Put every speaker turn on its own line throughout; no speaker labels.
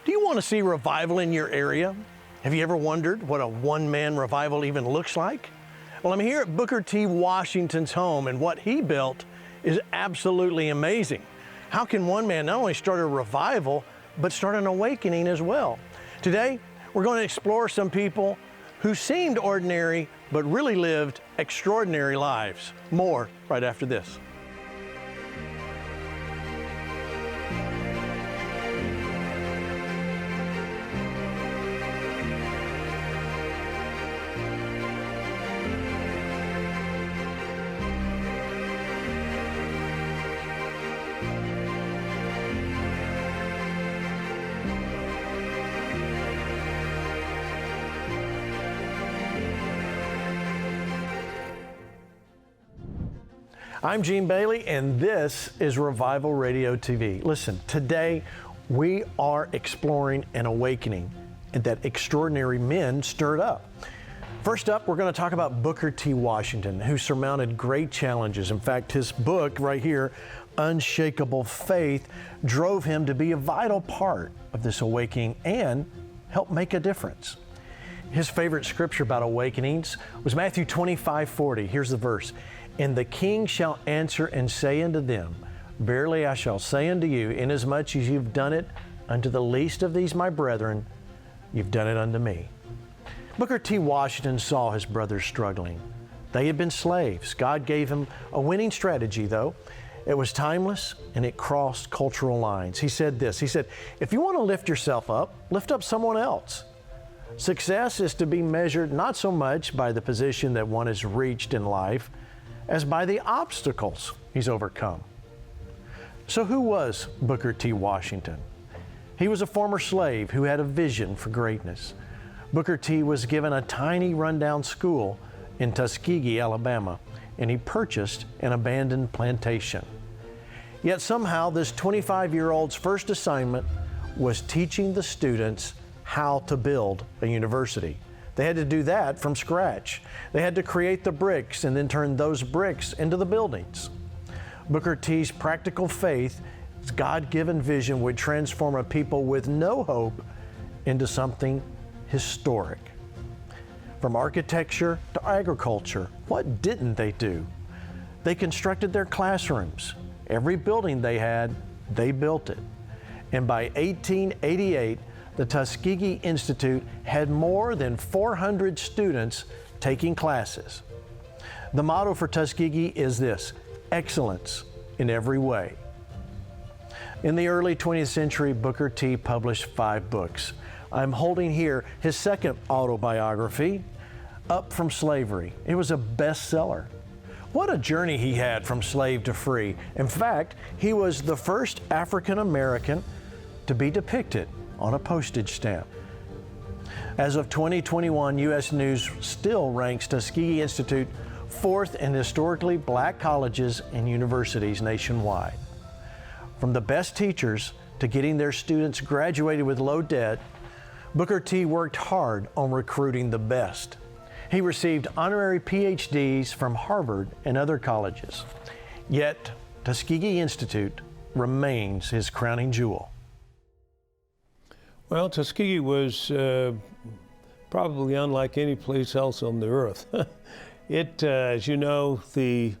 Do you want to see revival in your area? Have you ever wondered what a one-man revival even looks like? Well, I'm here at Booker T. Washington's home, and what he built is absolutely amazing. How can one man not only start a revival, but start an awakening as well? Today, we're going to explore some people who seemed ordinary, but really lived extraordinary lives. More right after this. I'm Gene Bailey, and this is Revival Radio TV. Listen, today we are exploring an awakening that extraordinary men stirred up. First up, we're going to talk about Booker T. Washington, who surmounted great challenges. In fact, his book right here, Unshakable Faith, drove him to be a vital part of this awakening and help make a difference. His favorite scripture about awakenings was Matthew 25:40. Here's the verse. And the king shall answer and say unto them, Verily I shall say unto you, inasmuch as you've done it unto the least of these my brethren, you've done it unto me. Booker T. Washington saw his brothers struggling. They had been slaves. God gave him a winning strategy, though. It was timeless and it crossed cultural lines. He said this, he said, if you want to lift yourself up, lift up someone else. Success is to be measured not so much by the position that one has reached in life, as by the obstacles he's overcome. So who was Booker T. Washington? He was a former slave who had a vision for greatness. Booker T. was given a tiny rundown school in Tuskegee, Alabama, and he purchased an abandoned plantation. Yet somehow this 25-year-old's first assignment was teaching the students how to build a university. They had to do that from scratch. They had to create the bricks and then turn those bricks into the buildings. Booker T's practical faith, his God-given vision, would transform a people with no hope into something historic. From architecture to agriculture, what didn't they do? They constructed their classrooms. Every building they had, they built it. And by 1888, the Tuskegee Institute had more than 400 students taking classes. The motto for Tuskegee is this: excellence in every way. In the early 20th century, Booker T. published 5 books. I'm holding here his second autobiography, Up from Slavery. It was a bestseller. What a journey he had from slave to free. In fact, he was the first African American to be depicted on a postage stamp. As of 2021, U.S. News still ranks Tuskegee Institute 4th in historically black colleges and universities nationwide. From the best teachers to getting their students graduated with low debt, Booker T. worked hard on recruiting the best. He received honorary PhDs from Harvard and other colleges. Yet, Tuskegee Institute remains his crowning jewel.
Well, Tuskegee was probably unlike any place else on the earth. As you know, the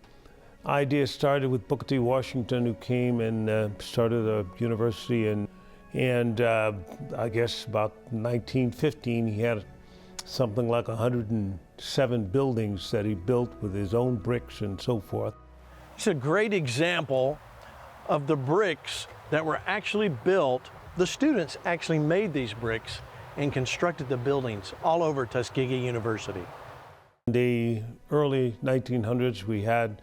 idea started with Booker T. Washington, who came and started a university, and I guess about 1915, he had something like 107 buildings that he built with his own bricks and so forth.
It's a great example of the bricks that were actually built. The students actually made these bricks and constructed the buildings all over Tuskegee University.
In the early 1900s, we had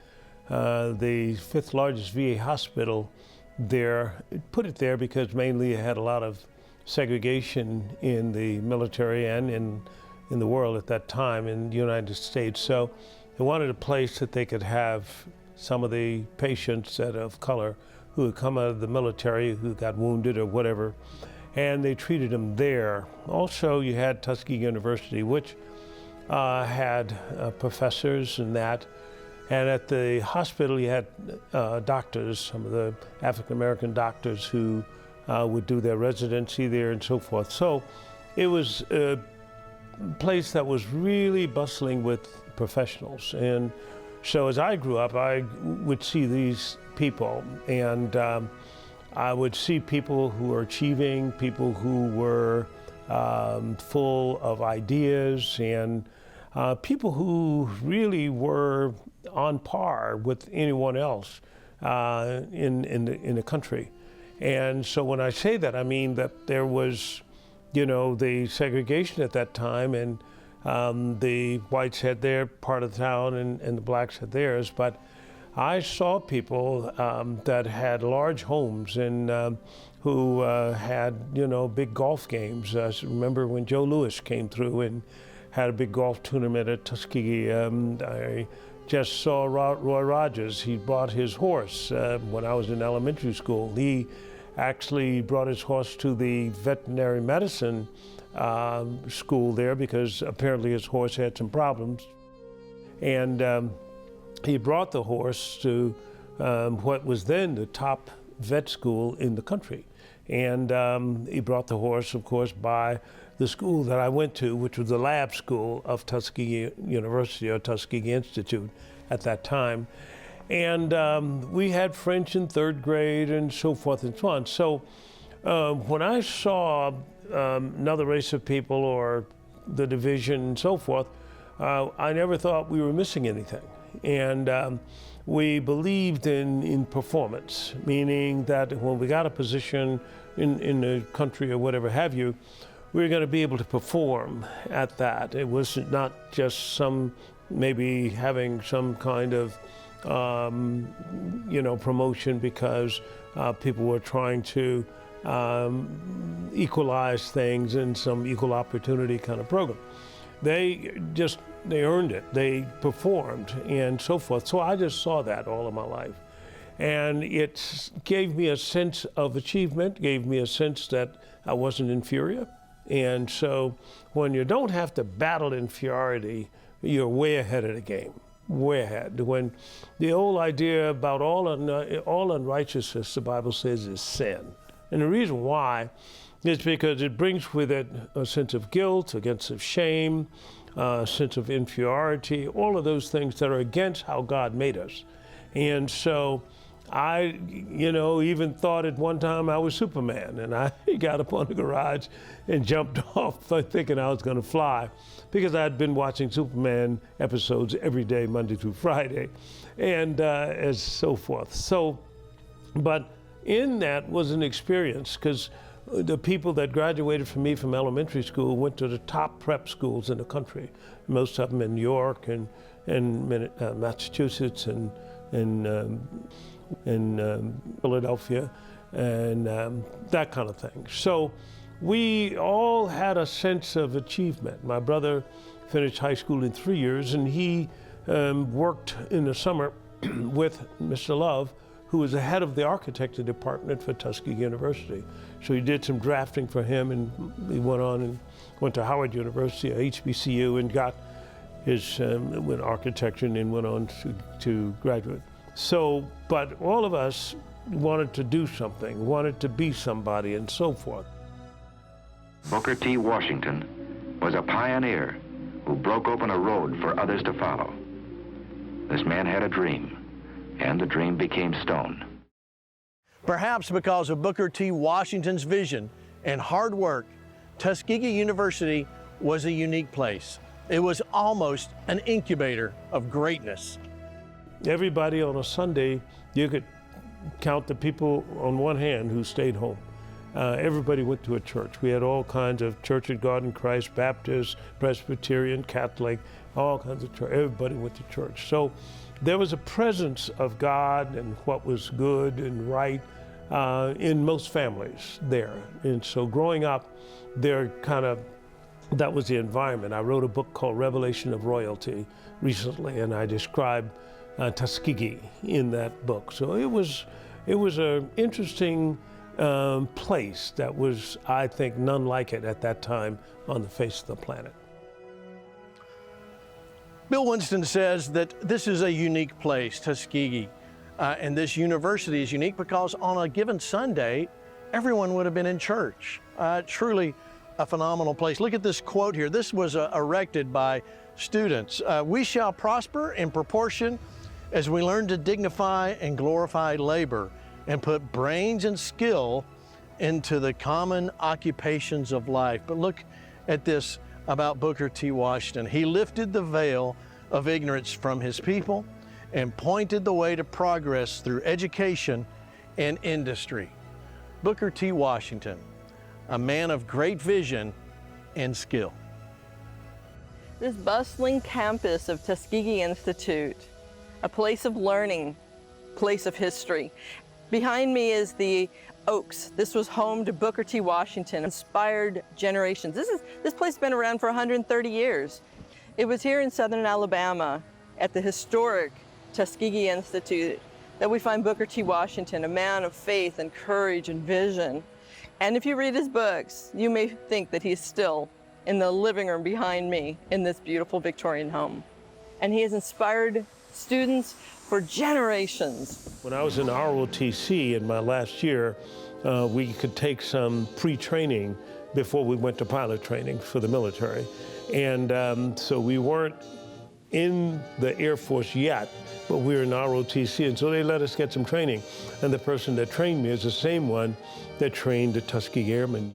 the 5th largest VA hospital there. Put it there because mainly it had a lot of segregation in the military and in the world at that time in the United States. So they wanted a place that they could have some of the patients that of color who had come out of the military, who got wounded or whatever, and they treated them there. Also, you had Tuskegee University, which had professors and that, and at the hospital you had doctors, some of the African-American doctors who would do their residency there and so forth. So it was a place that was really bustling with professionals. And so as I grew up, I would see these people, and I would see people who were achieving, people who were full of ideas, and people who really were on par with anyone else in the country. And so when I say that, I mean that there was, you know, the segregation at that time, and the whites had their part of the town and the blacks had theirs. But I saw people that had large homes and who had, you know, big golf games. I remember when Joe Louis came through and had a big golf tournament at Tuskegee. I just saw Roy Rogers. He brought his horse when I was in elementary school. He actually brought his horse to the veterinary medicine school there because apparently his horse had some problems. And he brought the horse to what was then the top vet school in the country. And he brought the horse, of course, by the school that I went to, which was the lab school of Tuskegee University or Tuskegee Institute at that time. And we had French in third grade and so forth and so on. So when I saw another race of people or the division and so forth, I never thought we were missing anything. And we believed in performance, meaning that when we got a position in the country or whatever have you, we were going to be able to perform at that. It was not just maybe having some kind of you know, promotion because people were trying to equalize things in some equal opportunity kind of program. They earned it. They performed and so forth. So I just saw that all of my life. And it gave me a sense of achievement, gave me a sense that I wasn't inferior. And so when you don't have to battle inferiority, you're way ahead of the game, way ahead. When the old idea about all unrighteousness, the Bible says, is sin. And the reason why is because it brings with it a sense of guilt, a sense of shame, a sense of inferiority, all of those things that are against how God made us. And so I, you know, even thought at one time I was Superman, and I got up on the garage and jumped off thinking I was going to fly because I'd been watching Superman episodes every day, Monday through Friday, and as so forth. So, but in that was an experience because the people that graduated from me from elementary school went to the top prep schools in the country, most of them in New York and Massachusetts and Philadelphia and that kind of thing. So we all had a sense of achievement. My brother finished high school in 3 years, and he worked in the summer with Mr. Love, who was the head of the architecture department for Tuskegee University. So he did some drafting for him, and he went on and went to Howard University, HBCU, and got his went architecture and then went on to graduate. So, but all of us wanted to do something, wanted to be somebody, and so forth.
Booker T. Washington was a pioneer who broke open a road for others to follow. This man had a dream, and the dream became stone.
Perhaps because of Booker T. Washington's vision and hard work, Tuskegee University was a unique place. It was almost an incubator of greatness.
Everybody on a Sunday, you could count the people on one hand who stayed home. Everybody went to a church. We had all kinds of Church of God in Christ, Baptist, Presbyterian, Catholic, all kinds of church. Everybody went to church. So there was a presence of God and what was good and right in most families there. And so growing up, that was the environment. I wrote a book called Revelation of Royalty recently, and I described Tuskegee in that book. So it was an interesting place that was, I think, none like it at that time on the face of the planet.
Bill Winston says that this is a unique place, Tuskegee, and this university is unique because on a given Sunday, everyone would have been in church. Truly a phenomenal place. Look at this quote here. This was erected by students. We shall prosper in proportion as we learn to dignify and glorify labor and put brains and skill into the common occupations of life. But look at this about Booker T. Washington. He lifted the veil of ignorance from his people and pointed the way to progress through education and industry. Booker T. Washington, a man of great vision and skill.
This bustling campus of Tuskegee Institute, a place of learning, place of history. Behind me is the Oaks. This was home to Booker T. Washington, inspired generations. This place has been around for 130 years. It was here in southern Alabama at the historic Tuskegee Institute that we find Booker T. Washington, a man of faith and courage and vision. And if you read his books, you may think that he's still in the living room behind me in this beautiful Victorian home. And he has inspired students for generations.
When I was in ROTC in my last year, we could take some pre-training before we went to pilot training for the military. And so we weren't in the Air Force yet, but we were in ROTC, and so they let us get some training. And the person that trained me is the same one that trained the Tuskegee Airmen.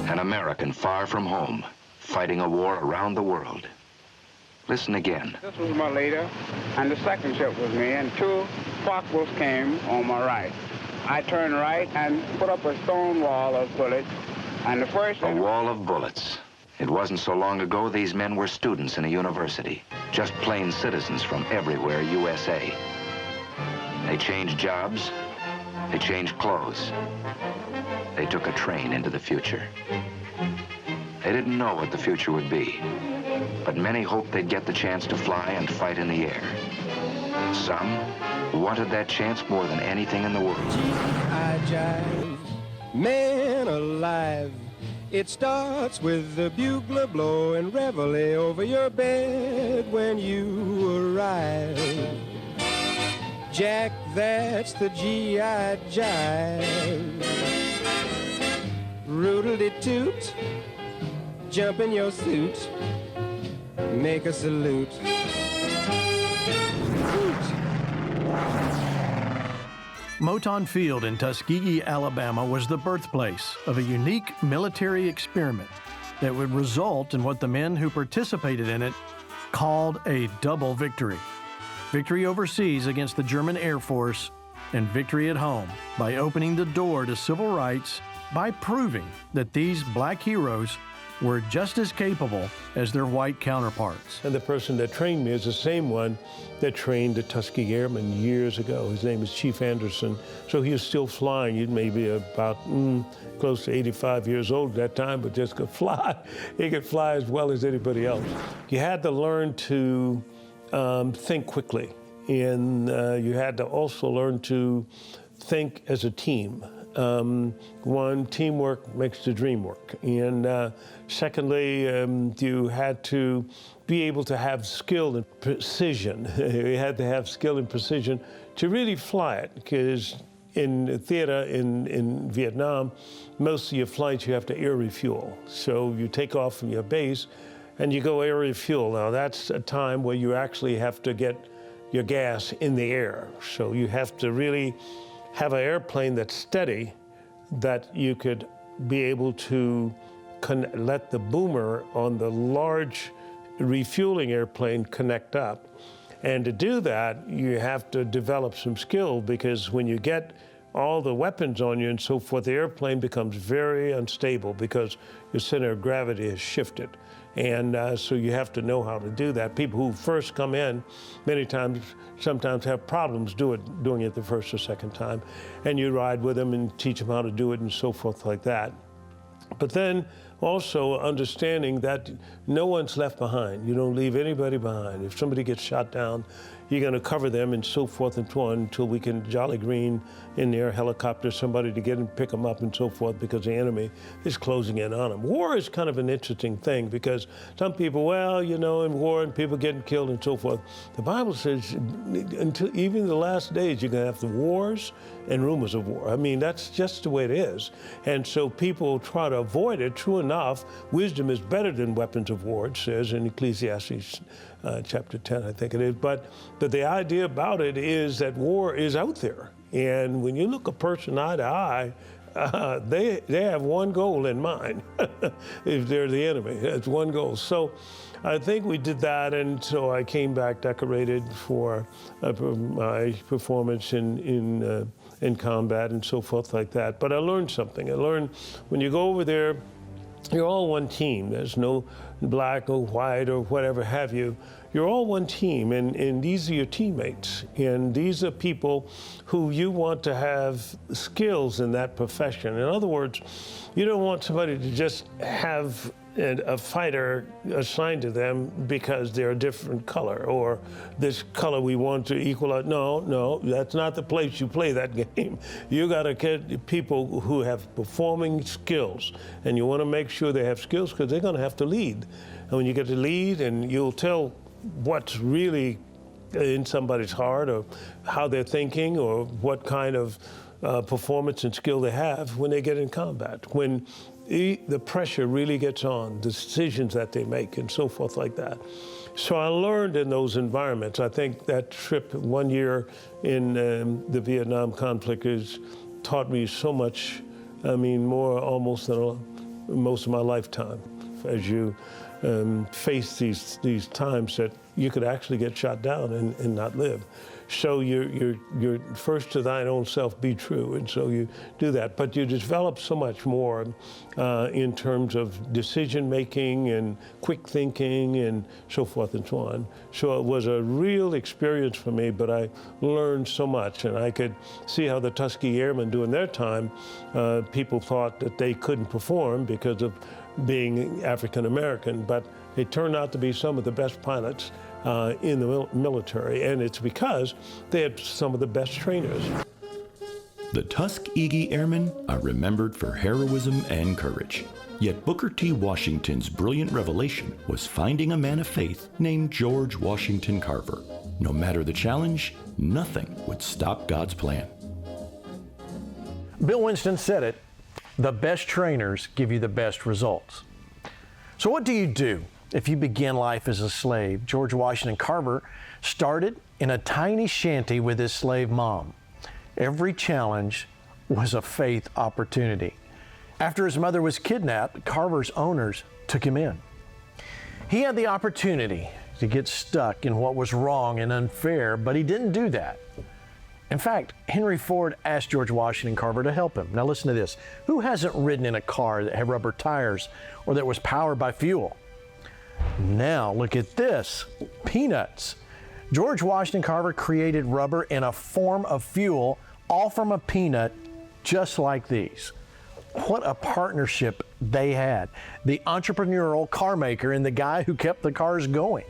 An American far from home, fighting a war around the world. Listen again.
This was my leader, and the second ship was me, and two Focke-Wulfs came on my right. I turned right and put up a stone wall of bullets, and the first...
A wall of bullets. It wasn't so long ago these men were students in a university, just plain citizens from everywhere USA. They changed jobs, they changed clothes. They took a train into the future. They didn't know what the future would be, but many hoped they'd get the chance to fly and fight in the air. Some wanted that chance more than anything in the world.
I jive, man alive. It starts with the bugler blowing reveille over your bed when you arrive. Jack, that's the GI jive. Roodle-de-toot, jump in your suit, make a salute.
Moton Field in Tuskegee, Alabama was the birthplace of a unique military experiment that would result in what the men who participated in it called a double victory. Victory overseas against the German Air Force and victory at home by opening the door to civil rights by proving that these black heroes were just as capable as their white counterparts.
And the person that trained me is the same one that trained the Tuskegee Airmen years ago. His name is Chief Anderson. So he was still flying. He may be about close to 85 years old at that time, but just could fly. He could fly as well as anybody else. You had to learn to think quickly. And you had to also learn to think as a team. One, teamwork makes the dream work. And secondly, you had to be able to have skill and precision. You had to have skill and precision to really fly it, because in theater in Vietnam, most of your flights you have to air refuel. So you take off from your base and you go air refuel. Now that's a time where you actually have to get your gas in the air. So you have to really have an airplane that's steady, that you could be able to let the boomer on the large refueling airplane connect up. And to do that, you have to develop some skill, because when you get all the weapons on you and so forth, the airplane becomes very unstable because your center of gravity is shifted. And so you have to know how to do that. People who first come in, many times, sometimes have problems doing it the first or second time. And you ride with them and teach them how to do it and so forth like that. But then also understanding that no one's left behind. You don't leave anybody behind. If somebody gets shot down, you're going to cover them and so forth and so on until we can jolly green in their helicopter somebody to get and pick them up and so forth, because the enemy is closing in on them. War is kind of an interesting thing, because some people, well, you know, in war and people getting killed and so forth. The Bible says until even the last days, you're going to have the wars and rumors of war. I mean, that's just the way it is. And so people try to avoid it. True enough, wisdom is better than weapons of war, it says in Ecclesiastes chapter 10, I think it is. But the idea about it is that war is out there. And when you look a person eye to eye, they have one goal in mind. If they're the enemy, it's one goal. So I think we did that, and so I came back decorated for my performance in combat and so forth like that. But I learned something. I learned when you go over there, you're all one team. There's no black or white or whatever have you. You're all one team, and these are your teammates. And these are people who you want to have skills in that profession. In other words, you don't want somebody to just have a fighter assigned to them because they're a different color, or this color we want to equal out. No, that's not the place you play that game. You got to get people who have performing skills, and you want to make sure they have skills because they're going to have to lead. And when you get to lead, and you'll tell what's really in somebody's heart, or how they're thinking, or what kind of performance and skill they have when they get in combat. When the pressure really gets on, the decisions that they make and so forth like that. So I learned in those environments. I think that trip 1 year in the Vietnam conflict has taught me so much. I mean, more almost than most of my lifetime, as you face these times that you could actually get shot down and not live. So you're first to thine own self be true, and so you do that. But you develop so much more in terms of decision making and quick thinking and so forth and so on. So it was a real experience for me, but I learned so much, and I could see how the Tuskegee Airmen during their time, people thought that they couldn't perform because of being African American, but they turned out to be some of the best pilots in the military, and it's because they had some of the best trainers.
The Tuskegee Airmen are remembered for heroism and courage. Yet Booker T. Washington's brilliant revelation was finding a man of faith named George Washington Carver. No matter the challenge, nothing would stop God's plan.
Bill Winston said it, the best trainers give you the best results. So what do you do if you begin life as a slave? George Washington Carver started in a tiny shanty with his slave mom. Every challenge was a faith opportunity. After his mother was kidnapped, Carver's owners took him in. He had the opportunity to get stuck in what was wrong and unfair, but he didn't do that. In fact, Henry Ford asked George Washington Carver to help him. Now listen to this. Who hasn't ridden in a car that had rubber tires or that was powered by fuel? Now look at this, peanuts. George Washington Carver created rubber in a form of fuel, all from a peanut, just like these. What a partnership they had. The entrepreneurial car maker and the guy who kept the cars going.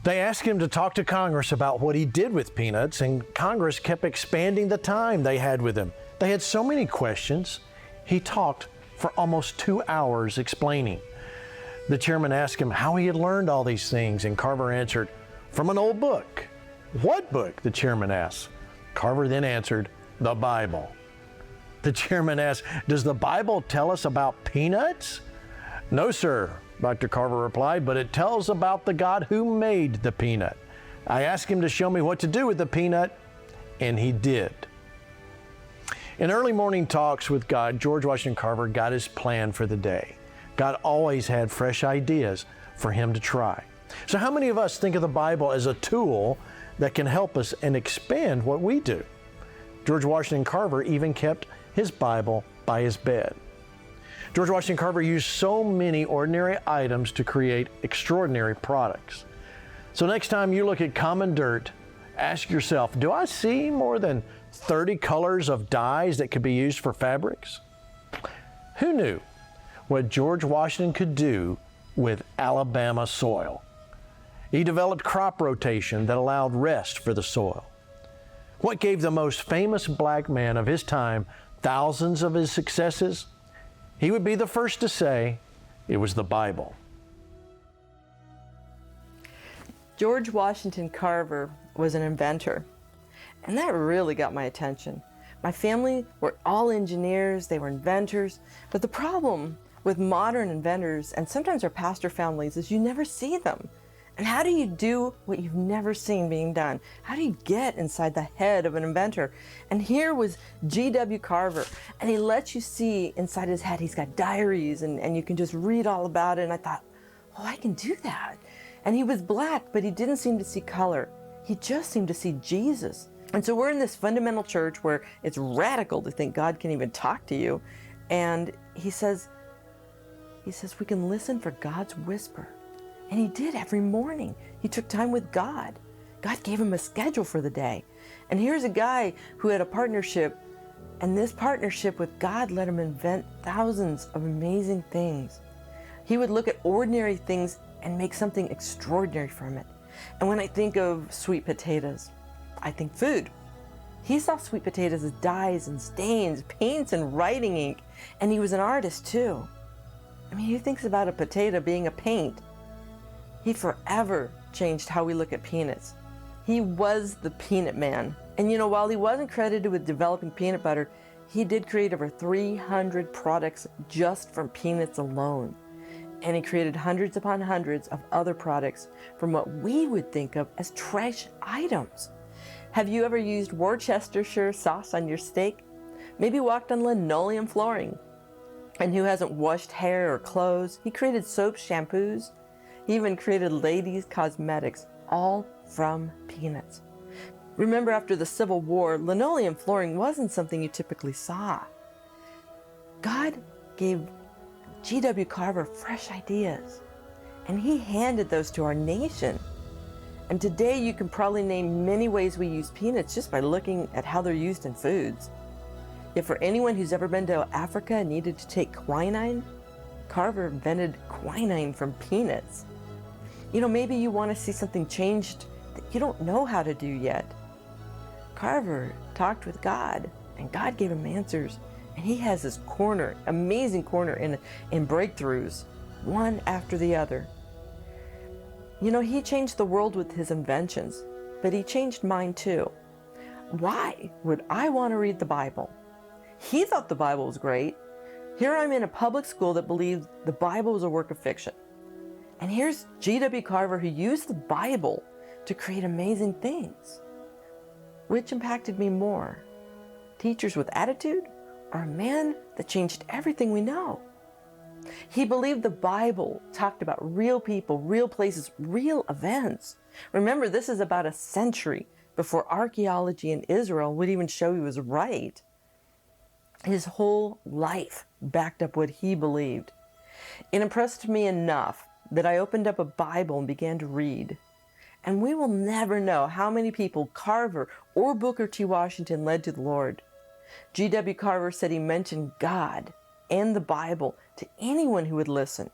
They asked him to talk to Congress about what he did with peanuts, and Congress kept expanding the time they had with him. They had so many questions. He talked for almost 2 hours explaining. The chairman asked him how he had learned all these things, and Carver answered, "From an old book." "What book?" the chairman asked. Carver then answered, "The Bible." The chairman asked, "Does the Bible tell us about peanuts?" "No, sir," Dr. Carver replied, "but it tells about the God who made the peanut. I asked him to show me what to do with the peanut, and he did." In early morning talks with God, George Washington Carver got his plan for the day. God always had fresh ideas for him to try. So how many of us think of the Bible as a tool that can help us and expand what we do? George Washington Carver even kept his Bible by his bed. George Washington Carver used so many ordinary items to create extraordinary products. So next time you look at common dirt, ask yourself, do I see more than 30 colors of dyes that could be used for fabrics? Who knew what George Washington could do with Alabama soil. He developed crop rotation that allowed rest for the soil. What gave the most famous black man of his time thousands of his successes? He would be the first to say it was the Bible.
George Washington Carver was an inventor, and that really got my attention. My family were all engineers, they were inventors, but the problem with modern inventors, and sometimes our pastor families, is you never see them. And how do you do what you've never seen being done? How do you get inside the head of an inventor? And here was G.W. Carver, and he lets you see inside his head. He's got diaries, and you can just read all about it. And I thought, oh, I can do that. And he was black, but he didn't seem to see color. He just seemed to see Jesus. And so we're in this fundamental church where it's radical to think God can even talk to you. And he says we can listen for God's whisper. And he did every morning. He took time with God. God gave him a schedule for the day. And here's a guy who had a partnership, and this partnership with God let him invent thousands of amazing things. He would look at ordinary things and make something extraordinary from it. And when I think of sweet potatoes, I think food. He saw sweet potatoes as dyes and stains, paints and writing ink, and he was an artist too. I mean, he thinks about a potato being a paint. He forever changed how we look at peanuts. He was the peanut man. And you know, while he wasn't credited with developing peanut butter, he did create over 300 products just from peanuts alone. And he created hundreds upon hundreds of other products from what we would think of as trash items. Have you ever used Worcestershire sauce on your steak? Maybe walked on linoleum flooring? And who hasn't washed hair or clothes? He created soaps, shampoos. He even created ladies' cosmetics, all from peanuts. Remember, after the Civil War, linoleum flooring wasn't something you typically saw. God gave G.W. Carver fresh ideas, and he handed those to our nation. And today you can probably name many ways we use peanuts just by looking at how they're used in foods. Yet for anyone who's ever been to Africa and needed to take quinine, Carver invented quinine from peanuts. You know, maybe you want to see something changed that you don't know how to do yet. Carver talked with God, and God gave him answers. And he has this corner, amazing corner in breakthroughs, one after the other. You know, he changed the world with his inventions, but he changed mine too. Why would I want to read the Bible? He thought the Bible was great. Here I'm in a public school that believed the Bible was a work of fiction. And here's G.W. Carver, who used the Bible to create amazing things. Which impacted me more? Teachers with attitude, or a man that changed everything we know? He believed the Bible talked about real people, real places, real events. Remember, this is about a century before archaeology in Israel would even show he was right. His whole life backed up what he believed. It impressed me enough that I opened up a Bible and began to read. And we will never know how many people Carver or Booker T. Washington led to the Lord. G.W. Carver said he mentioned God and the Bible to anyone who would listen.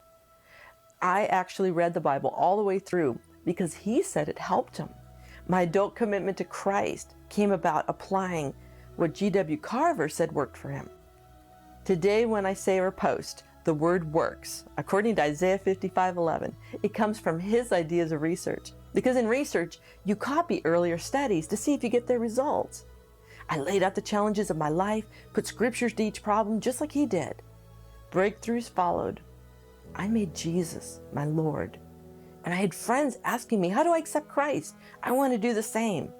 I actually read the Bible all the way through because he said it helped him. My adult commitment to Christ came about applying what G.W. Carver said worked for him. Today, when I say or post the word works, according to Isaiah 55:11, it comes from his ideas of research. Because in research, you copy earlier studies to see if you get their results. I laid out the challenges of my life, put scriptures to each problem just like he did. Breakthroughs followed. I made Jesus my Lord. And I had friends asking me, how do I accept Christ? I want to do the same.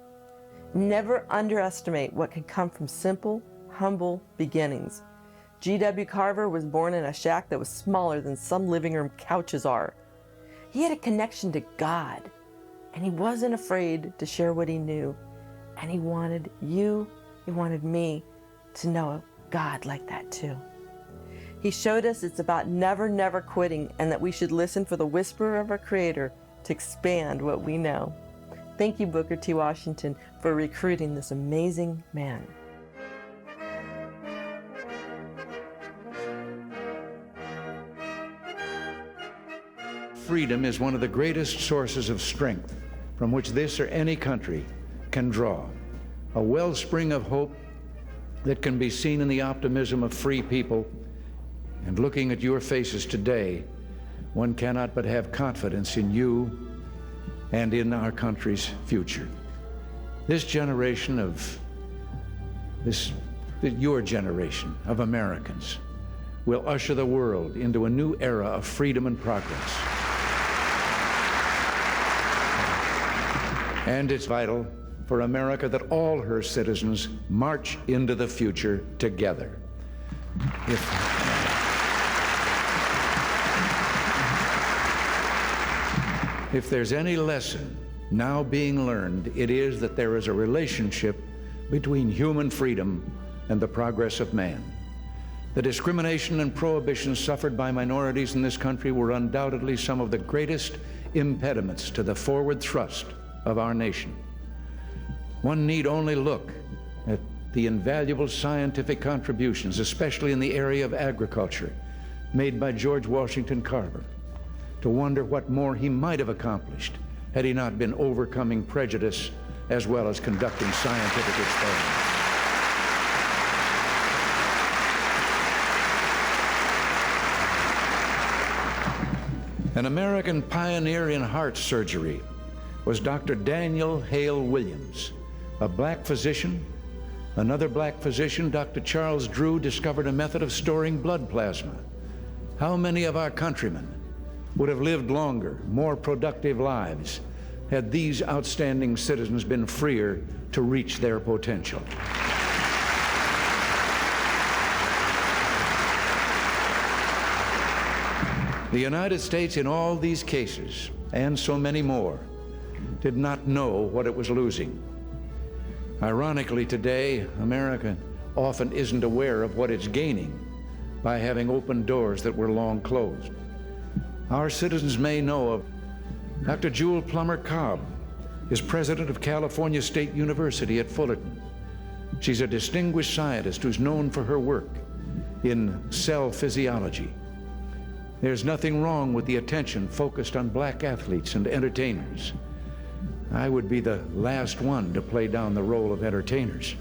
Never underestimate what can come from simple, humble beginnings. G.W. Carver was born in a shack that was smaller than some living room couches are. He had a connection to God, and he wasn't afraid to share what he knew. And he wanted you, he wanted me to know God like that too. He showed us it's about never, never quitting, and that we should listen for the whisper of our Creator to expand what we know. Thank you, Booker T. Washington, for recruiting this amazing man.
freedom is one of the greatest sources of strength from which this or any country can draw, a wellspring of hope that can be seen in the optimism of free people. And looking at your faces today, one cannot but have confidence in you and in our country's future. This generation of your generation of Americans will usher the world into a new era of freedom and progress. And it's vital for America that all her citizens march into the future together. If there's any lesson now being learned, it is that there is a relationship between human freedom and the progress of man. The discrimination and prohibition suffered by minorities in this country were undoubtedly some of the greatest impediments to the forward thrust of our nation. One need only look at the invaluable scientific contributions, especially in the area of agriculture, made by George Washington Carver, to wonder what more he might have accomplished had he not been overcoming prejudice as well as conducting scientific experiments. An American pioneer in heart surgery was Dr. Daniel Hale Williams, a black physician. Another black physician, Dr. Charles Drew, discovered a method of storing blood plasma. How many of our countrymen would have lived longer, more productive lives had these outstanding citizens been freer to reach their potential? The United States, in all these cases, and so many more, did not know what it was losing. Ironically, today, America often isn't aware of what it's gaining by having opened doors that were long closed. Our citizens may know of Dr. Jewel Plummer Cobb is president of California State University at Fullerton. She's a distinguished scientist who's known for her work in cell physiology. There's nothing wrong with the attention focused on black athletes and entertainers. I would be the last one to play down the role of entertainers.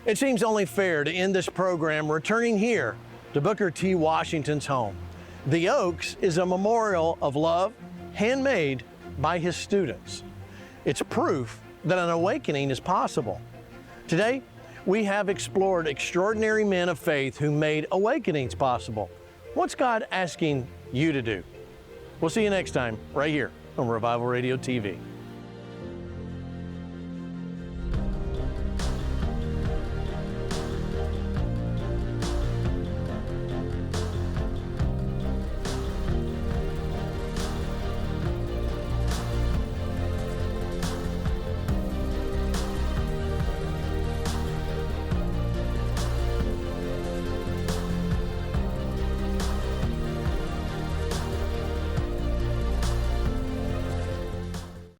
It seems only fair to end this program returning here to Booker T. Washington's home. The Oaks is a memorial of love, handmade by his students. It's proof that an awakening is possible. Today, we have explored extraordinary men of faith who made awakenings possible. What's God asking you to do? We'll see you next time, right here on Revival Radio TV.